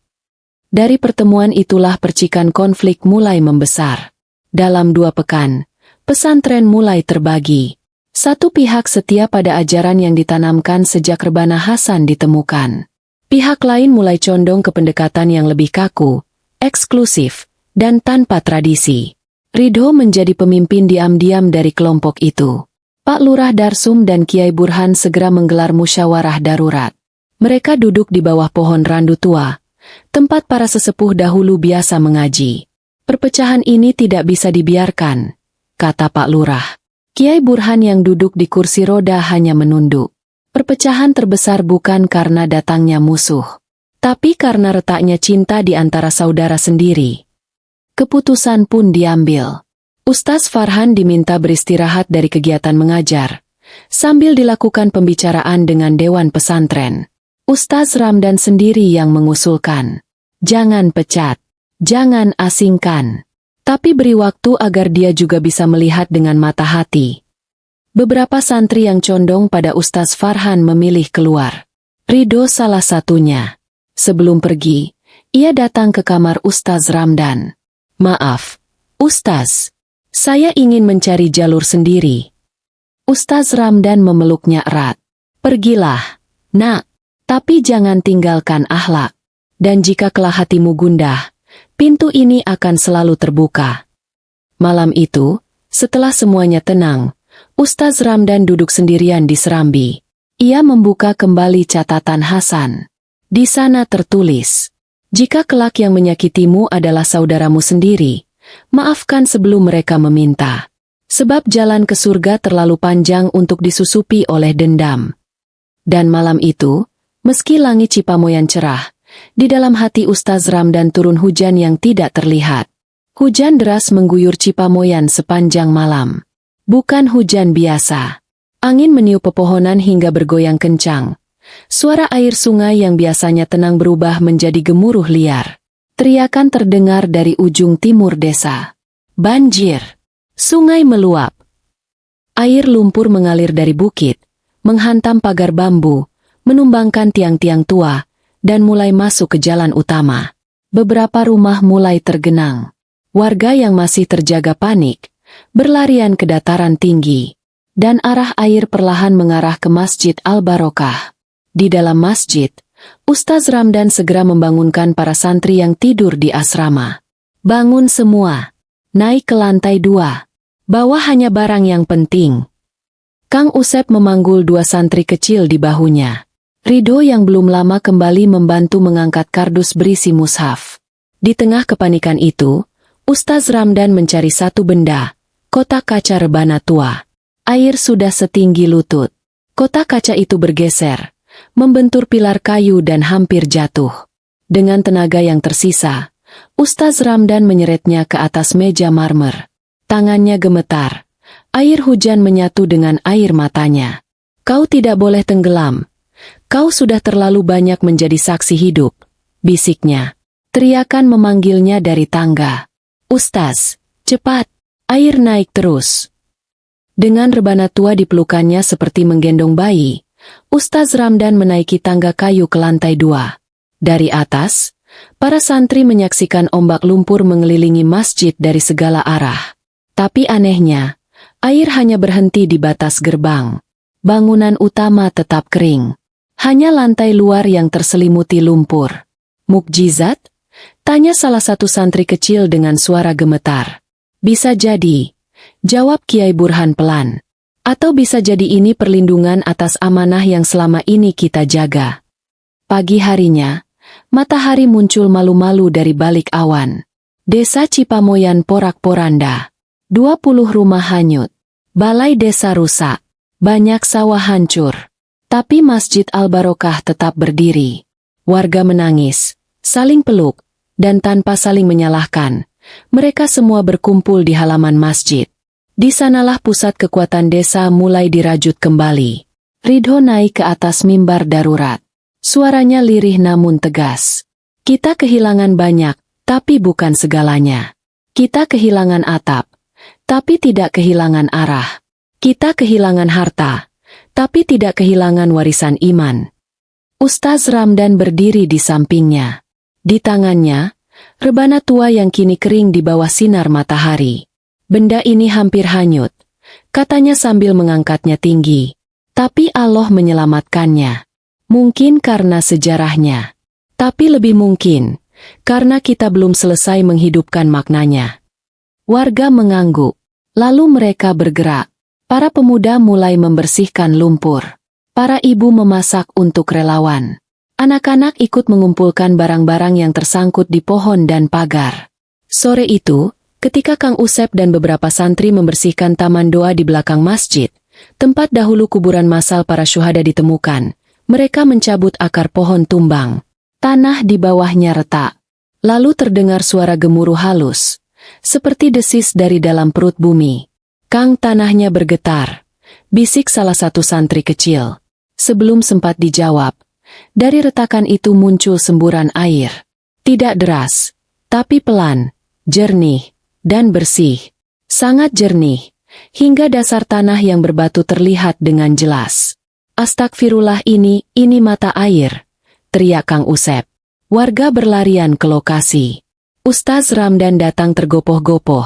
Dari pertemuan itulah percikan konflik mulai membesar. Dalam 2 pekan, pesantren mulai terbagi. Satu pihak setia pada ajaran yang ditanamkan sejak Rebana Hasan ditemukan. Pihak lain mulai condong ke pendekatan yang lebih kaku, eksklusif, dan tanpa tradisi. Ridho menjadi pemimpin diam-diam dari kelompok itu. Pak Lurah Darsum dan Kiai Burhan segera menggelar musyawarah darurat. Mereka duduk di bawah pohon randu tua, tempat para sesepuh dahulu biasa mengaji. Perpecahan ini tidak bisa dibiarkan, kata Pak Lurah. Kiai Burhan yang duduk di kursi roda hanya menunduk. Perpecahan terbesar bukan karena datangnya musuh, tapi karena retaknya cinta di antara saudara sendiri. Keputusan pun diambil. Ustaz Farhan diminta beristirahat dari kegiatan mengajar, sambil dilakukan pembicaraan dengan Dewan Pesantren. Ustaz Ramdan sendiri yang mengusulkan, jangan pecat, jangan asingkan, tapi beri waktu agar dia juga bisa melihat dengan mata hati. Beberapa santri yang condong pada Ustaz Farhan memilih keluar. Ridho salah satunya. Sebelum pergi, ia datang ke kamar Ustaz Ramdan. Maaf, Ustaz, saya ingin mencari jalur sendiri. Ustaz Ramdan memeluknya erat. Pergilah, nak, tapi jangan tinggalkan akhlak. Dan jika kelak hatimu gundah, pintu ini akan selalu terbuka. Malam itu, setelah semuanya tenang, Ustaz Ramdan duduk sendirian di serambi. Ia membuka kembali catatan Hasan. Di sana tertulis, jika kelak yang menyakitimu adalah saudaramu sendiri, maafkan sebelum mereka meminta. Sebab jalan ke surga terlalu panjang untuk disusupi oleh dendam. Dan malam itu, meski langit Cipamoyan cerah, di dalam hati Ustaz Ramdan turun hujan yang tidak terlihat. Hujan deras mengguyur Cipamoyan sepanjang malam. Bukan hujan biasa. Angin meniup pepohonan hingga bergoyang kencang. Suara air sungai yang biasanya tenang berubah menjadi gemuruh liar. Teriakan terdengar dari ujung timur desa. Banjir. Sungai meluap. Air lumpur mengalir dari bukit, menghantam pagar bambu, menumbangkan tiang-tiang tua, dan mulai masuk ke jalan utama. Beberapa rumah mulai tergenang. Warga yang masih terjaga panik, berlarian ke dataran tinggi, dan arah air perlahan mengarah ke Masjid Al-Barokah. Di dalam masjid, Ustaz Ramdan segera membangunkan para santri yang tidur di asrama. Bangun semua, naik ke lantai 2, bawa hanya barang yang penting. Kang Usep memanggul 2 santri kecil di bahunya. Ridho yang belum lama kembali membantu mengangkat kardus berisi mushaf. Di tengah kepanikan itu, Ustaz Ramdan mencari satu benda, kotak kaca rebana tua. Air sudah setinggi lutut. Kotak kaca itu bergeser, membentur pilar kayu dan hampir jatuh. Dengan tenaga yang tersisa, Ustaz Ramdan menyeretnya ke atas meja marmer. Tangannya gemetar. Air hujan menyatu dengan air matanya. Kau tidak boleh tenggelam. Kau sudah terlalu banyak menjadi saksi hidup, bisiknya. Teriakan memanggilnya dari tangga. Ustaz, cepat, air naik terus. Dengan rebana tua di pelukannya seperti menggendong bayi, Ustaz Ramdan menaiki tangga kayu ke lantai 2. Dari atas, para santri menyaksikan ombak lumpur mengelilingi masjid dari segala arah. Tapi anehnya, air hanya berhenti di batas gerbang. Bangunan utama tetap kering. Hanya lantai luar yang terselimuti lumpur. Mukjizat? Tanya salah satu santri kecil dengan suara gemetar. Bisa jadi, jawab Kiai Burhan pelan. Atau bisa jadi ini perlindungan atas amanah yang selama ini kita jaga. Pagi harinya, matahari muncul malu-malu dari balik awan. Desa Cipamoyan porak-poranda. 20 rumah hanyut. Balai desa rusak. Banyak sawah hancur. Tapi Masjid Al-Barokah tetap berdiri. Warga menangis, saling peluk, dan tanpa saling menyalahkan, mereka semua berkumpul di halaman masjid. Di sanalah pusat kekuatan desa mulai dirajut kembali. Ridho naik ke atas mimbar darurat. Suaranya lirih namun tegas. Kita kehilangan banyak, tapi bukan segalanya. Kita kehilangan atap, tapi tidak kehilangan arah. Kita kehilangan harta, tapi tidak kehilangan warisan iman. Ustaz Ramdan berdiri di sampingnya. Di tangannya, rebana tua yang kini kering di bawah sinar matahari. Benda ini hampir hanyut, katanya sambil mengangkatnya tinggi. Tapi Allah menyelamatkannya. Mungkin karena sejarahnya. Tapi lebih mungkin, karena kita belum selesai menghidupkan maknanya. Warga mengangguk. Lalu mereka bergerak. Para pemuda mulai membersihkan lumpur. Para ibu memasak untuk relawan. Anak-anak ikut mengumpulkan barang-barang yang tersangkut di pohon dan pagar. Sore itu, ketika Kang Usep dan beberapa santri membersihkan taman doa di belakang masjid, tempat dahulu kuburan massal para syuhada ditemukan, mereka mencabut akar pohon tumbang. Tanah di bawahnya retak. Lalu terdengar suara gemuruh halus, seperti desis dari dalam perut bumi. Kang, tanahnya bergetar, bisik salah satu santri kecil. Sebelum sempat dijawab, dari retakan itu muncul semburan air. Tidak deras, tapi pelan, jernih, dan bersih. Sangat jernih, hingga dasar tanah yang berbatu terlihat dengan jelas. Astagfirullah, ini mata air, teriak Kang Usep. Warga berlarian ke lokasi. Ustaz Ramdan datang tergopoh-gopoh,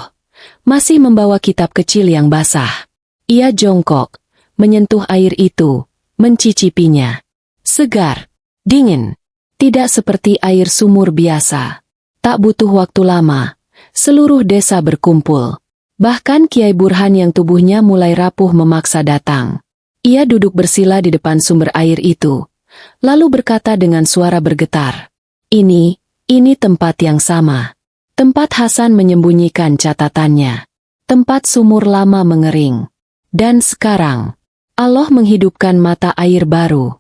masih membawa kitab kecil yang basah. Ia jongkok, menyentuh air itu, mencicipinya. Segar, dingin, tidak seperti air sumur biasa. Tak butuh waktu lama, seluruh desa berkumpul. Bahkan Kiai Burhan yang tubuhnya mulai rapuh memaksa datang. Ia duduk bersila di depan sumber air itu, lalu berkata dengan suara bergetar, Ini tempat yang sama. Tempat Hasan menyembunyikan catatannya. Tempat sumur lama mengering. Dan sekarang, Allah menghidupkan mata air baru.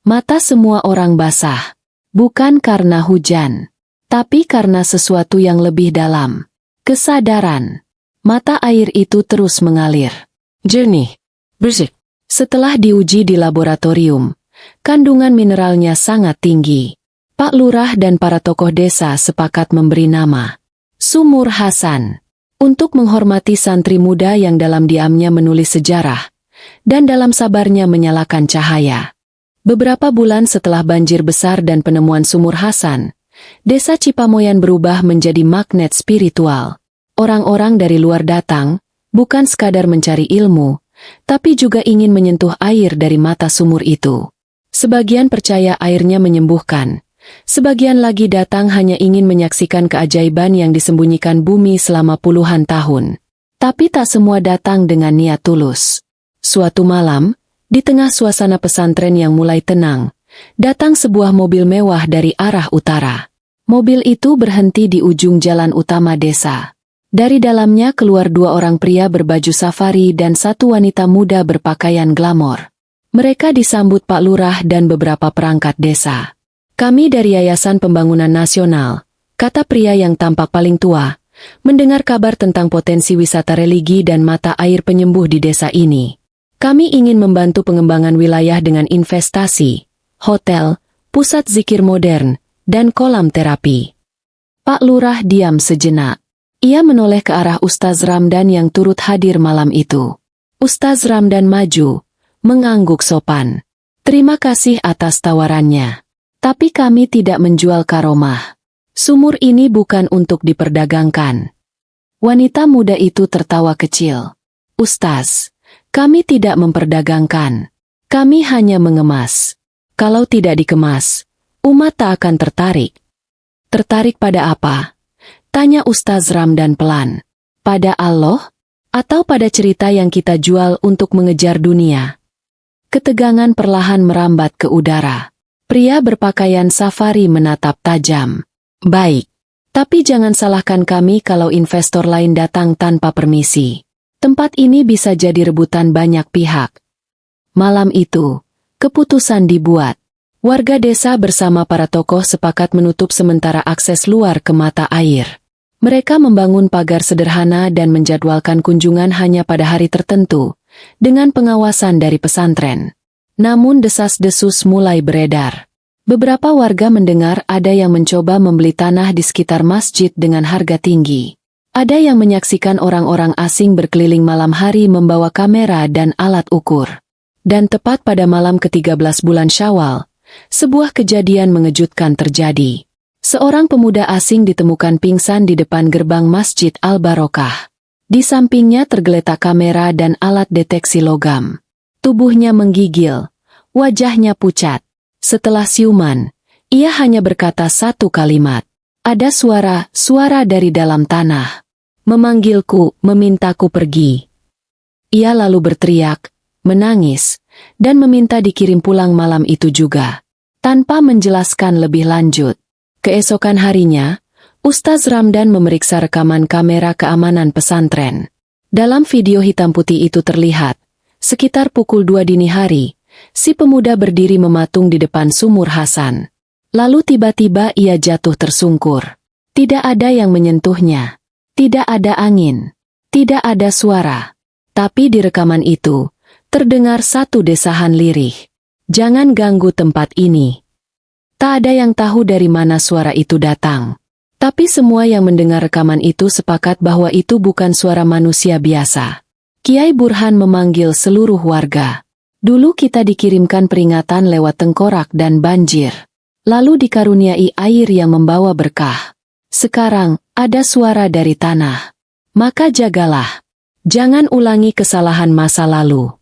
Mata semua orang basah. Bukan karena hujan, tapi karena sesuatu yang lebih dalam. Kesadaran. Mata air itu terus mengalir. Jernih, bersih. Setelah diuji di laboratorium, kandungan mineralnya sangat tinggi. Pak Lurah dan para tokoh desa sepakat memberi nama Sumur Hasan untuk menghormati santri muda yang dalam diamnya menulis sejarah dan dalam sabarnya menyalakan cahaya. Beberapa bulan setelah banjir besar dan penemuan Sumur Hasan, desa Cipamoyan berubah menjadi magnet spiritual. Orang-orang dari luar datang, bukan sekadar mencari ilmu, tapi juga ingin menyentuh air dari mata sumur itu. Sebagian percaya airnya menyembuhkan. Sebagian lagi datang hanya ingin menyaksikan keajaiban yang disembunyikan bumi selama puluhan tahun. Tapi tak semua datang dengan niat tulus. Suatu malam, di tengah suasana pesantren yang mulai tenang, datang sebuah mobil mewah dari arah utara. Mobil itu berhenti di ujung jalan utama desa. Dari dalamnya keluar dua orang pria berbaju safari dan satu wanita muda berpakaian glamor. Mereka disambut Pak Lurah dan beberapa perangkat desa. Kami dari Yayasan Pembangunan Nasional, kata pria yang tampak paling tua, mendengar kabar tentang potensi wisata religi dan mata air penyembuh di desa ini. Kami ingin membantu pengembangan wilayah dengan investasi, hotel, pusat zikir modern, dan kolam terapi. Pak Lurah diam sejenak. Ia menoleh ke arah Ustaz Ramdan yang turut hadir malam itu. Ustaz Ramdan maju, mengangguk sopan. Terima kasih atas tawarannya. Tapi kami tidak menjual karomah. Sumur ini bukan untuk diperdagangkan. Wanita muda itu tertawa kecil. Ustaz, kami tidak memperdagangkan. Kami hanya mengemas. Kalau tidak dikemas, umat tak akan tertarik. Tertarik pada apa? Tanya Ustaz Ramdan pelan. Pada Allah? Atau pada cerita yang kita jual untuk mengejar dunia? Ketegangan perlahan merambat ke udara. Pria berpakaian safari menatap tajam. Baik. Tapi jangan salahkan kami kalau investor lain datang tanpa permisi. Tempat ini bisa jadi rebutan banyak pihak. Malam itu, keputusan dibuat. Warga desa bersama para tokoh sepakat menutup sementara akses luar ke mata air. Mereka membangun pagar sederhana dan menjadwalkan kunjungan hanya pada hari tertentu, dengan pengawasan dari pesantren. Namun desas-desus mulai beredar. Beberapa warga mendengar ada yang mencoba membeli tanah di sekitar masjid dengan harga tinggi. Ada yang menyaksikan orang-orang asing berkeliling malam hari membawa kamera dan alat ukur. Dan tepat pada malam ke-13 bulan Syawal, sebuah kejadian mengejutkan terjadi. Seorang pemuda asing ditemukan pingsan di depan gerbang Masjid Al-Barokah. Di sampingnya tergeletak kamera dan alat deteksi logam. Tubuhnya menggigil, wajahnya pucat. Setelah siuman, ia hanya berkata satu kalimat. Ada suara dari dalam tanah. Memanggilku, memintaku pergi. Ia lalu berteriak, menangis, dan meminta dikirim pulang malam itu juga. Tanpa menjelaskan lebih lanjut. Keesokan harinya, Ustaz Ramdan memeriksa rekaman kamera keamanan pesantren. Dalam video hitam putih itu terlihat, sekitar pukul 2 dini hari, si pemuda berdiri mematung di depan sumur Hasan. Lalu tiba-tiba ia jatuh tersungkur. Tidak ada yang menyentuhnya. Tidak ada angin. Tidak ada suara. Tapi di rekaman itu, terdengar satu desahan lirih. Jangan ganggu tempat ini. Tak ada yang tahu dari mana suara itu datang. Tapi semua yang mendengar rekaman itu sepakat bahwa itu bukan suara manusia biasa. Kiai Burhan memanggil seluruh warga. Dulu kita dikirimkan peringatan lewat tengkorak dan banjir. Lalu dikaruniai air yang membawa berkah. Sekarang, ada suara dari tanah. Maka jagalah. Jangan ulangi kesalahan masa lalu.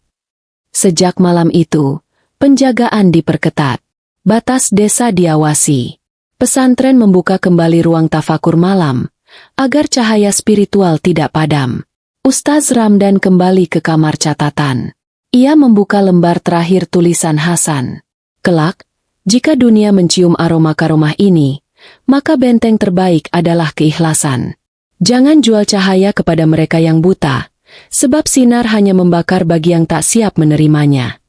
Sejak malam itu, penjagaan diperketat. Batas desa diawasi. Pesantren membuka kembali ruang tafakur malam, agar cahaya spiritual tidak padam. Ustaz Ramdan kembali ke kamar catatan. Ia membuka lembar terakhir tulisan Hasan. Kelak, jika dunia mencium aroma karomah ini, maka benteng terbaik adalah keikhlasan. Jangan jual cahaya kepada mereka yang buta, sebab sinar hanya membakar bagi yang tak siap menerimanya.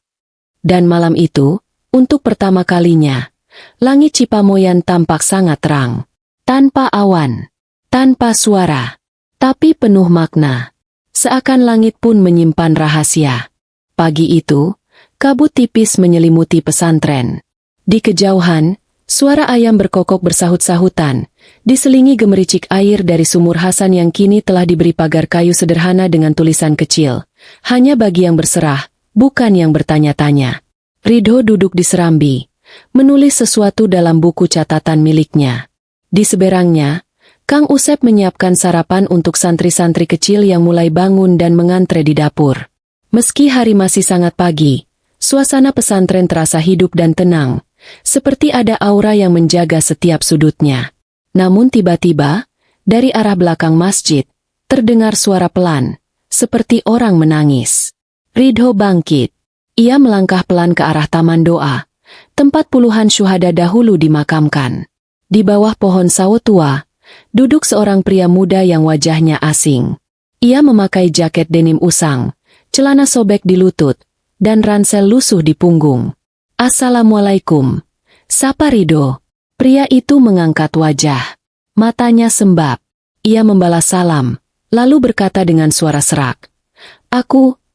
Dan malam itu, untuk pertama kalinya, langit Cipamoyan tampak sangat terang. Tanpa awan, tanpa suara, tapi penuh makna. Seakan langit pun menyimpan rahasia. Pagi itu, kabut tipis menyelimuti pesantren. Di kejauhan, suara ayam berkokok bersahut-sahutan, diselingi gemericik air dari sumur Hasan yang kini telah diberi pagar kayu sederhana dengan tulisan kecil. Hanya bagi yang berserah, bukan yang bertanya-tanya. Ridho duduk di serambi, menulis sesuatu dalam buku catatan miliknya. Di seberangnya, Kang Usep menyiapkan sarapan untuk santri-santri kecil yang mulai bangun dan mengantre di dapur. Meski hari masih sangat pagi, suasana pesantren terasa hidup dan tenang, seperti ada aura yang menjaga setiap sudutnya. Namun tiba-tiba, dari arah belakang masjid, terdengar suara pelan, seperti orang menangis. Ridho bangkit. Ia melangkah pelan ke arah taman doa, tempat puluhan syuhada dahulu dimakamkan. Di bawah pohon sawo tua, duduk seorang pria muda yang wajahnya asing. Ia memakai jaket denim usang, celana sobek di lutut, dan ransel lusuh di punggung. Assalamualaikum. Sapa Ridho. Pria itu mengangkat wajah. Matanya sembab. Ia membalas salam, lalu berkata dengan suara serak.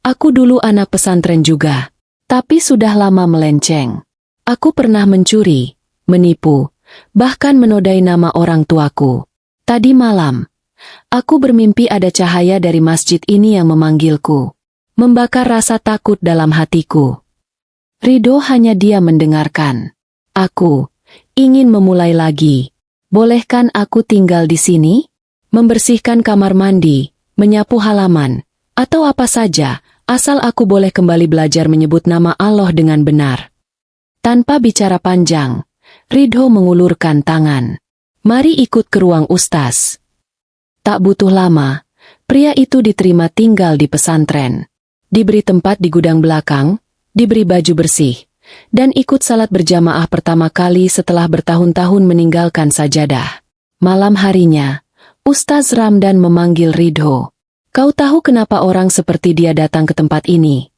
Aku dulu anak pesantren juga, tapi sudah lama melenceng. Aku pernah mencuri, menipu, bahkan menodai nama orang tuaku. Tadi malam, aku bermimpi ada cahaya dari masjid ini yang memanggilku, membakar rasa takut dalam hatiku. Ridho hanya diam mendengarkan. Aku ingin memulai lagi. Bolehkan aku tinggal di sini? Membersihkan kamar mandi, menyapu halaman, atau apa saja, asal aku boleh kembali belajar menyebut nama Allah dengan benar. Tanpa bicara panjang, Ridho mengulurkan tangan. Mari ikut ke ruang ustaz. Tak butuh lama, pria itu diterima tinggal di pesantren. Diberi tempat di gudang belakang, diberi baju bersih, dan ikut salat berjamaah pertama kali setelah bertahun-tahun meninggalkan sajadah. Malam harinya, Ustaz Ramdan memanggil Ridho. Kau tahu kenapa orang seperti dia datang ke tempat ini?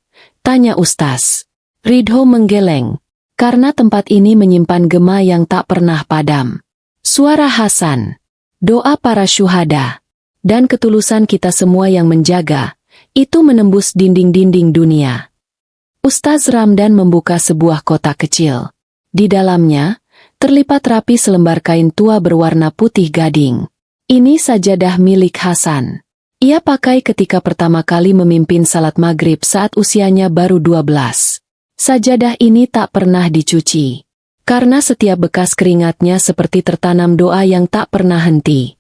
Tanya Ustaz. Ridho menggeleng. Karena tempat ini menyimpan gema yang tak pernah padam. Suara Hasan, doa para syuhada, dan ketulusan kita semua yang menjaga, itu menembus dinding-dinding dunia. Ustaz Ramdan membuka sebuah kotak kecil. Di dalamnya, terlipat rapi selembar kain tua berwarna putih gading. Ini sajadah milik Hasan. Ia pakai ketika pertama kali memimpin salat maghrib saat usianya baru 12. Sajadah ini tak pernah dicuci, karena setiap bekas keringatnya seperti tertanam doa yang tak pernah henti.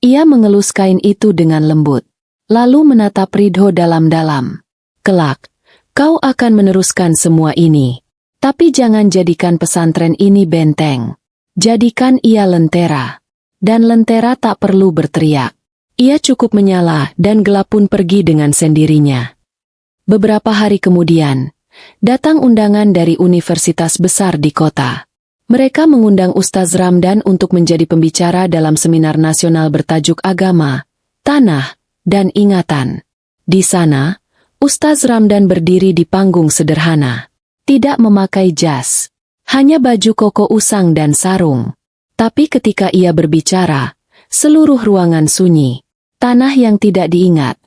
Ia mengelus kain itu dengan lembut. lalu menatap Ridho dalam-dalam. Kelak, kau akan meneruskan semua ini. Tapi jangan jadikan pesantren ini benteng. Jadikan ia lentera. Dan lentera tak perlu berteriak. Ia cukup menyala dan gelap pun pergi dengan sendirinya. Beberapa hari kemudian, datang undangan dari universitas besar di kota. Mereka mengundang Ustaz Ramdan untuk menjadi pembicara dalam seminar nasional bertajuk Agama, Tanah, dan Ingatan. Di sana, Ustaz Ramdan berdiri di panggung sederhana. Tidak memakai jas, hanya baju koko usang dan sarung. Tapi ketika ia berbicara, seluruh ruangan sunyi. Tanah yang tidak diingat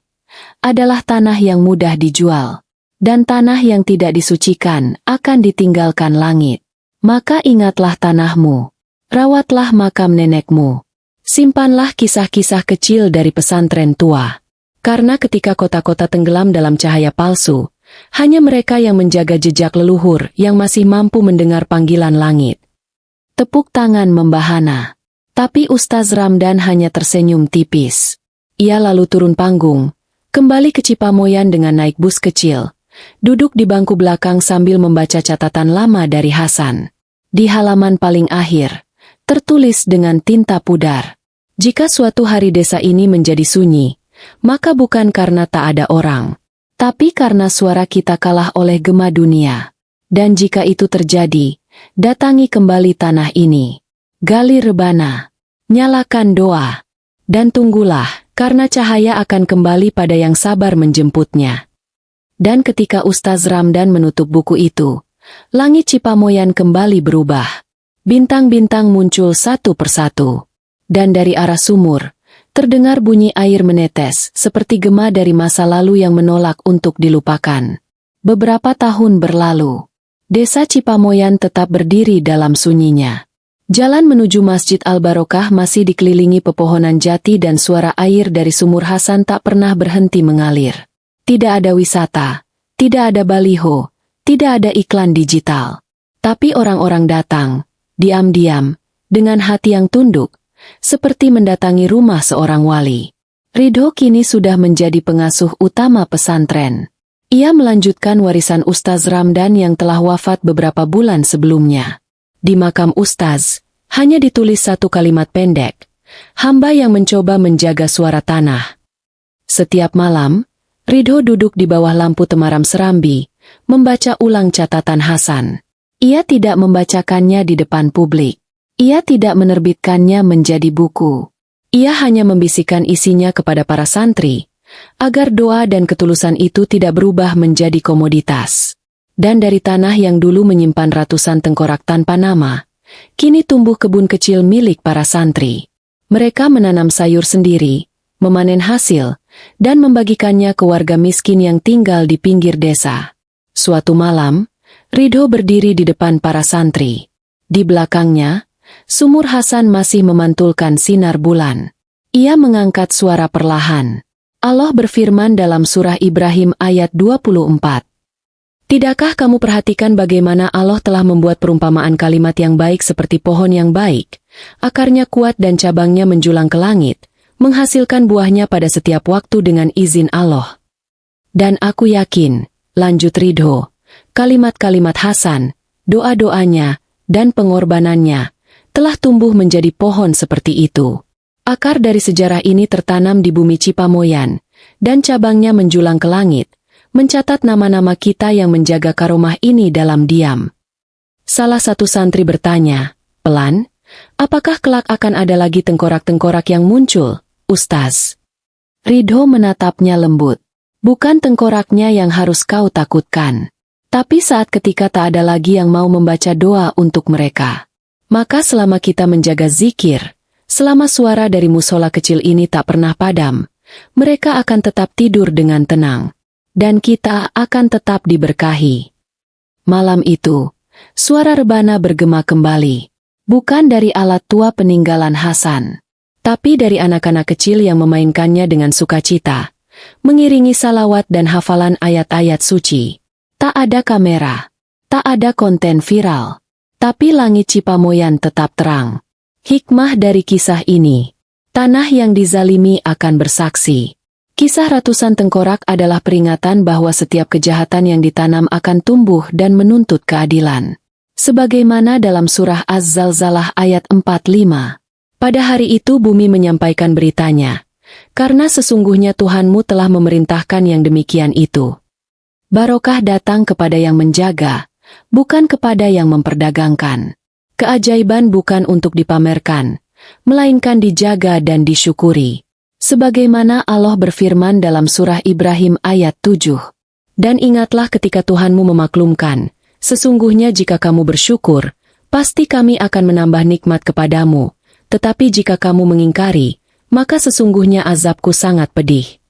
adalah tanah yang mudah dijual, dan tanah yang tidak disucikan akan ditinggalkan langit. Maka ingatlah tanahmu, rawatlah makam nenekmu, simpanlah kisah-kisah kecil dari pesantren tua. Karena ketika kota-kota tenggelam dalam cahaya palsu, hanya mereka yang menjaga jejak leluhur yang masih mampu mendengar panggilan langit. Tepuk tangan membahana. Tapi Ustaz Ramdan hanya tersenyum tipis. Ia lalu turun panggung, kembali ke Cipamoyan dengan naik bus kecil, duduk di bangku belakang sambil membaca catatan lama dari Hasan. Di halaman paling akhir, tertulis dengan tinta pudar. Jika suatu hari desa ini menjadi sunyi, maka bukan karena tak ada orang, tapi karena suara kita kalah oleh gema dunia. Dan jika itu terjadi, datangi kembali tanah ini. Gali rebana, nyalakan doa, dan tunggulah, karena cahaya akan kembali pada yang sabar menjemputnya. Dan ketika Ustaz Ramdan menutup buku itu, langit Cipamoyan kembali berubah. Bintang-bintang muncul satu persatu. Dan dari arah sumur, terdengar bunyi air menetes seperti gema dari masa lalu yang menolak untuk dilupakan. Beberapa tahun berlalu. Desa Cipamoyan tetap berdiri dalam sunyinya. Jalan menuju Masjid Al-Barokah masih dikelilingi pepohonan jati dan suara air dari sumur Hasan tak pernah berhenti mengalir. Tidak ada wisata, tidak ada baliho, tidak ada iklan digital. Tapi orang-orang datang, diam-diam, dengan hati yang tunduk, seperti mendatangi rumah seorang wali. Ridho kini sudah menjadi pengasuh utama pesantren. Ia melanjutkan warisan Ustaz Ramdan yang telah wafat beberapa bulan sebelumnya. Di makam Ustaz, hanya ditulis satu kalimat pendek, hamba yang mencoba menjaga suara tanah. Setiap malam, Ridho duduk di bawah lampu temaram serambi, membaca ulang catatan Hasan. Ia tidak membacakannya di depan publik. Ia tidak menerbitkannya menjadi buku. Ia hanya membisikkan isinya kepada para santri, agar doa dan ketulusan itu tidak berubah menjadi komoditas. Dan dari tanah yang dulu menyimpan ratusan tengkorak tanpa nama, kini tumbuh kebun kecil milik para santri. Mereka menanam sayur sendiri, memanen hasil, dan membagikannya ke warga miskin yang tinggal di pinggir desa. Suatu malam, Ridho berdiri di depan para santri. Di belakangnya, sumur Hasan masih memantulkan sinar bulan. Ia mengangkat suara perlahan. Allah berfirman dalam surah Ibrahim ayat 24. Tidakkah kamu perhatikan bagaimana Allah telah membuat perumpamaan kalimat yang baik seperti pohon yang baik, akarnya kuat dan cabangnya menjulang ke langit, menghasilkan buahnya pada setiap waktu dengan izin Allah. Dan aku yakin, lanjut Ridho, kalimat-kalimat Hasan, doa-doanya, dan pengorbanannya, telah tumbuh menjadi pohon seperti itu. Akar dari sejarah ini tertanam di bumi Cipamoyan, dan cabangnya menjulang ke langit, mencatat nama-nama kita yang menjaga karomah ini dalam diam. Salah satu santri bertanya, pelan, apakah kelak akan ada lagi tengkorak-tengkorak yang muncul, Ustaz? Ridho menatapnya lembut. Bukan tengkoraknya yang harus kau takutkan. Tapi saat ketika tak ada lagi yang mau membaca doa untuk mereka. Maka selama kita menjaga zikir, selama suara dari musola kecil ini tak pernah padam, mereka akan tetap tidur dengan tenang. Dan kita akan tetap diberkahi. Malam itu, suara rebana bergema kembali. Bukan dari alat tua peninggalan Hasan, tapi dari anak-anak kecil yang memainkannya dengan sukacita, mengiringi salawat dan hafalan ayat-ayat suci. Tak ada kamera, tak ada konten viral, tapi langit Cipamoyan tetap terang. Hikmah dari kisah ini, tanah yang dizalimi akan bersaksi. Kisah ratusan tengkorak adalah peringatan bahwa setiap kejahatan yang ditanam akan tumbuh dan menuntut keadilan. Sebagaimana dalam surah Az-Zalzalah ayat 45. Pada hari itu bumi menyampaikan beritanya, karena sesungguhnya Tuhanmu telah memerintahkan yang demikian itu. Barokah datang kepada yang menjaga, bukan kepada yang memperdagangkan. Keajaiban bukan untuk dipamerkan, melainkan dijaga dan disyukuri. Sebagaimana Allah berfirman dalam surah Ibrahim ayat 7. Dan ingatlah ketika Tuhanmu memaklumkan, sesungguhnya jika kamu bersyukur, pasti kami akan menambah nikmat kepadamu, tetapi jika kamu mengingkari, maka sesungguhnya azabku sangat pedih.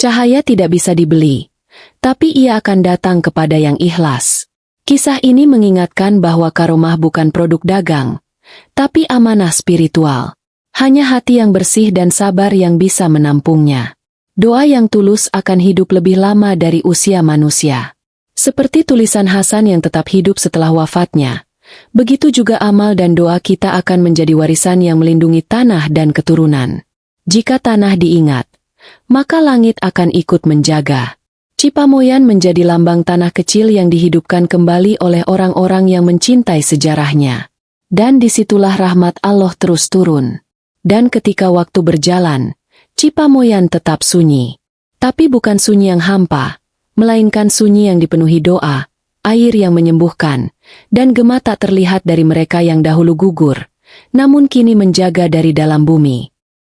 Cahaya tidak bisa dibeli, tapi ia akan datang kepada yang ikhlas. Kisah ini mengingatkan bahwa karomah bukan produk dagang, tapi amanah spiritual. Hanya hati yang bersih dan sabar yang bisa menampungnya. Doa yang tulus akan hidup lebih lama dari usia manusia. Seperti tulisan Hasan yang tetap hidup setelah wafatnya, begitu juga amal dan doa kita akan menjadi warisan yang melindungi tanah dan keturunan. Jika tanah diingat, maka langit akan ikut menjaga. Cipamoyan menjadi lambang tanah kecil yang dihidupkan kembali oleh orang-orang yang mencintai sejarahnya. Dan disitulah rahmat Allah terus turun. Dan ketika waktu berjalan, Cipamoyan tetap sunyi. Tapi bukan sunyi yang hampa, melainkan sunyi yang dipenuhi doa, air yang menyembuhkan, dan gema tak terlihat dari mereka yang dahulu gugur, namun kini menjaga dari dalam bumi.